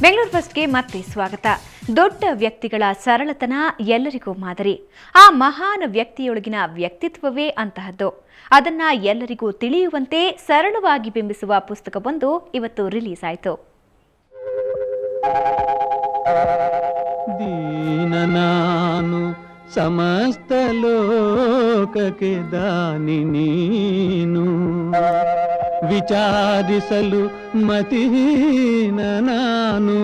ಬೆಂಗಳೂರು ಫಸ್ಟ್ಗೆ ಮತ್ತೆ ಸ್ವಾಗತ. ದೊಡ್ಡ ವ್ಯಕ್ತಿಗಳ ಸರಳತನ ಎಲ್ಲರಿಗೂ ಮಾದರಿ. ಆ ಮಹಾನ್ ವ್ಯಕ್ತಿಯೊಳಗಿನ ವ್ಯಕ್ತಿತ್ವವೇ ಅಂತಹದ್ದು. ಅದನ್ನ ಎಲ್ಲರಿಗೂ ತಿಳಿಯುವಂತೆ ಸರಳವಾಗಿ ಬಿಂಬಿಸುವ ಪುಸ್ತಕವೊಂದು ಇವತ್ತು ರಿಲೀಸ್ ಆಯಿತು. ದೀನನಾನು ಸಮಸ್ತ ಲೋಕಕ್ಕೆ ದಾನಿ ನೀನು, ವಿಚಾರಿಸಲು ಮತಿಹೀನ ನಾನು,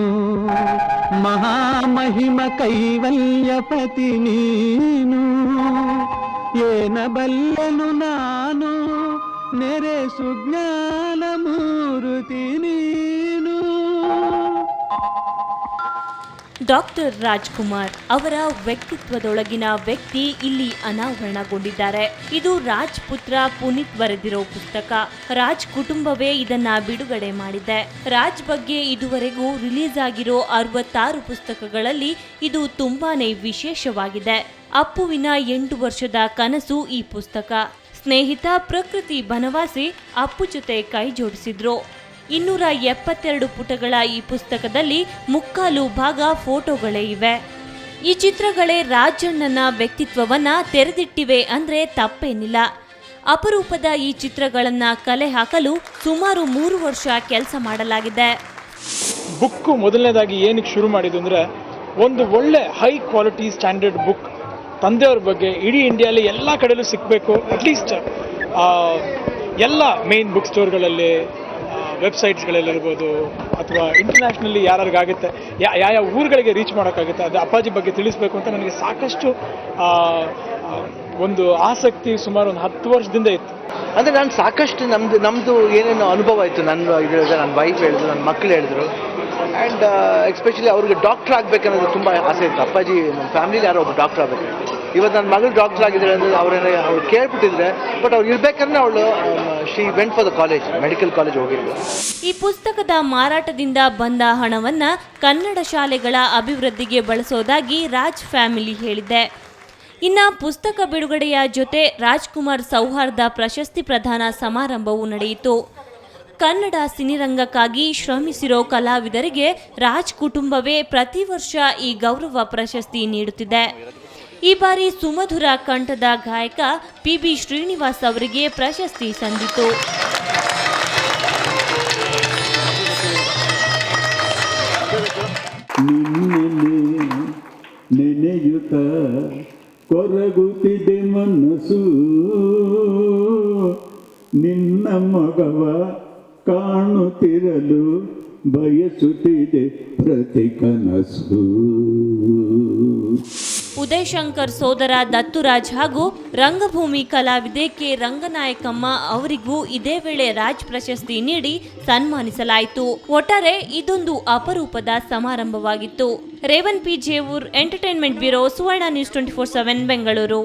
ಮಹಾಮಹಿಮ ಕೈವಲ್ಯಪತಿ ನೀನು, ಏನಬಲ್ಲೆನು ನಾನು ನೆರೆ ಸುಜ್ಞಾನ ಮೂರುತಿ ನೀನು. ಡಾಕ್ಟರ್ ರಾಜ್ಕುಮಾರ್ ಅವರ ವ್ಯಕ್ತಿತ್ವದೊಳಗಿನ ವ್ಯಕ್ತಿ ಇಲ್ಲಿ ಅನಾವರಣಗೊಂಡಿದ್ದಾರೆ. ಇದು ರಾಜ್ ಪುತ್ರ ಪುನೀತ್ ಬರೆದಿರೋ ಪುಸ್ತಕ. ರಾಜ್ ಕುಟುಂಬವೇ ಇದನ್ನ ಬಿಡುಗಡೆ ಮಾಡಿದೆ. ರಾಜ್ ಬಗ್ಗೆ ಇದುವರೆಗೂ ರಿಲೀಸ್ ಆಗಿರೋ 66 ಪುಸ್ತಕಗಳಲ್ಲಿ ಇದು ತುಂಬಾನೇ ವಿಶೇಷವಾಗಿದೆ. ಅಪ್ಪುವಿನ 8 ವರ್ಷದ ಕನಸು ಈ ಪುಸ್ತಕ. ಸ್ನೇಹಿತ ಪ್ರಕೃತಿ ಬನವಾಸಿ ಅಪ್ಪು ಜೊತೆ ಕೈ ಜೋಡಿಸಿದ್ರು. 272 ಪುಟಗಳ ಈ ಪುಸ್ತಕದಲ್ಲಿ ಮುಕ್ಕಾಲು ಭಾಗ ಫೋಟೋಗಳೇ ಇವೆ. ಈ ಚಿತ್ರಗಳೇ ರಾಜಣ್ಣನ ವ್ಯಕ್ತಿತ್ವವನ್ನ ತೆರೆದಿಟ್ಟಿವೆ ಅಂದ್ರೆ ತಪ್ಪೇನಿಲ್ಲ. ಅಪರೂಪದ ಈ ಚಿತ್ರಗಳನ್ನ ಕಲೆ ಹಾಕಲು ಸುಮಾರು 3 ವರ್ಷ ಕೆಲಸ ಮಾಡಲಾಗಿದೆ. ಬುಕ್ ಮೊದಲನೇದಾಗಿ ಏನಕ್ಕೆ ಶುರು ಮಾಡಿದ್ದು ಅಂದ್ರೆ, ಒಂದು ಒಳ್ಳೆ ಹೈ ಕ್ವಾಲಿಟಿ ಸ್ಟ್ಯಾಂಡರ್ಡ್ ಬುಕ್ ತಂದೆಯವ್ರ ಬಗ್ಗೆ ಇಡೀ ಇಂಡಿಯಾಲಿ ಎಲ್ಲ ಕಡೆಯಲ್ಲೂ ಸಿಗಬೇಕು. ಅಟ್ಲೀಸ್ಟ್ ಎಲ್ಲ ಮೇನ್ ಬುಕ್ ಸ್ಟೋರ್ಗಳಲ್ಲಿ, ವೆಬ್ಸೈಟ್ಸ್ಗಳಲ್ಲಿರ್ಬೋದು, ಅಥವಾ ಇಂಟರ್ನ್ಯಾಷನಲ್ಲಿ ಯಾರಿಗಾಗುತ್ತೆ, ಯಾವ ಊರುಗಳಿಗೆ ರೀಚ್ ಮಾಡೋಕ್ಕಾಗುತ್ತೆ, ಅದು ಅಪ್ಪಾಜಿ ಬಗ್ಗೆ ತಿಳಿಸ್ಬೇಕು ಅಂತ ನನಗೆ ಸಾಕಷ್ಟು ಒಂದು ಆಸಕ್ತಿ ಸುಮಾರು ಒಂದು 10 ವರ್ಷದಿಂದ ಇತ್ತು. ಅಂದರೆ ನಾನು ಸಾಕಷ್ಟು ನಮ್ಮದು ಏನೇನು ಅನುಭವ ಇತ್ತು, ನನ್ನ ವೈಫ್ ಹೇಳಿದ್ರು, ನನ್ನ ಮಕ್ಕಳು ಹೇಳಿದ್ರು. ಆ್ಯಂಡ್ ಎಸ್ಪೆಷಲಿ ಅವ್ರಿಗೆ ಡಾಕ್ಟರ್ ಆಗಬೇಕನ್ನೋದು ತುಂಬ ಆಸೆ ಇತ್ತು. ಅಪ್ಪಾಜಿ ನಮ್ಮ ಫ್ಯಾಮಿಲಿಲಿ ಯಾರೋ ಒಬ್ಬರು ಡಾಕ್ಟರ್ ಆಗಬೇಕು. ಇವತ್ತು ನನ್ನ ಮಗಳು ಡಾಕ್ಟರ್ ಆಗಿದ್ದಾರೆ ಅಂದರೆ ಅವ್ರು ಕೇಳ್ಬಿಟ್ಟಿದ್ರೆ, ಬಟ್ ಅವ್ರು ಇರಬೇಕಂದ್ರೆ ಅವಳು she went for the college, medical college ಹೋಗಿದ್ಲು. ಈ ಪುಸ್ತಕದ ಮಾರಾಟದಿಂದ ಬಂದ ಹಣವನ್ನ ಕನ್ನಡ ಶಾಲೆಗಳ ಅಭಿವೃದ್ಧಿಗೆ ಬಳಸೋದಾಗಿ ರಾಜ್ ಫ್ಯಾಮಿಲಿ ಹೇಳಿದೆ. ಇನ್ನ ಪುಸ್ತಕ ಬಿಡುಗಡೆಯ ಜೊತೆ ರಾಜ್ಕುಮಾರ್ ಸೌಹಾರ್ದ ಪ್ರಶಸ್ತಿ ಪ್ರದಾನ ಸಮಾರಂಭವೂ ನಡೆಯಿತು. ಕನ್ನಡ ಸಿನಿರಂಗಕ್ಕಾಗಿ ಶ್ರಮಿಸಿರೋ ಕಲಾವಿದರಿಗೆ ರಾಜ್ ಕುಟುಂಬವೇ ಪ್ರತಿ ವರ್ಷ ಈ ಗೌರವ ಪ್ರಶಸ್ತಿ ನೀಡುತ್ತಿದೆ. ಈ ಬಾರಿ ಸುಮಧುರ ಕಂಠದ ಗಾಯಕ PB ಶ್ರೀನಿವಾಸ್ ಅವರಿಗೆ ಪ್ರಶಸ್ತಿ ಸಂದಿತು. ನೆನೆಯುತ್ತ ಕೊರಗುತ್ತಿದೆ ಮನಸ್ಸು, ನಿನ್ನ ಮಗವ ಕಾಣುತ್ತಿರಲು ಬಯಸುತ್ತಿದೆ ಪ್ರತಿ ಕನಸು. ಉದಯ್ ಶಂಕರ್ ಸೋದರ ದತ್ತುರಾಜ್ ಹಾಗೂ ರಂಗಭೂಮಿ ಕಲಾವಿದೆ ಕೆ ರಂಗನಾಯಕಮ್ಮ ಅವರಿಗೂ ಇದೇ ವೇಳೆ ರಾಜ್ ಪ್ರಶಸ್ತಿ ನೀಡಿ ಸನ್ಮಾನಿಸಲಾಯಿತು. ಒಟ್ಟಾರೆ ಇದೊಂದು ಅಪರೂಪದ ಸಮಾರಂಭವಾಗಿತ್ತು. Revan P Jevoor, entertainment bureau, Suvarna news 24/7 Bengaluru.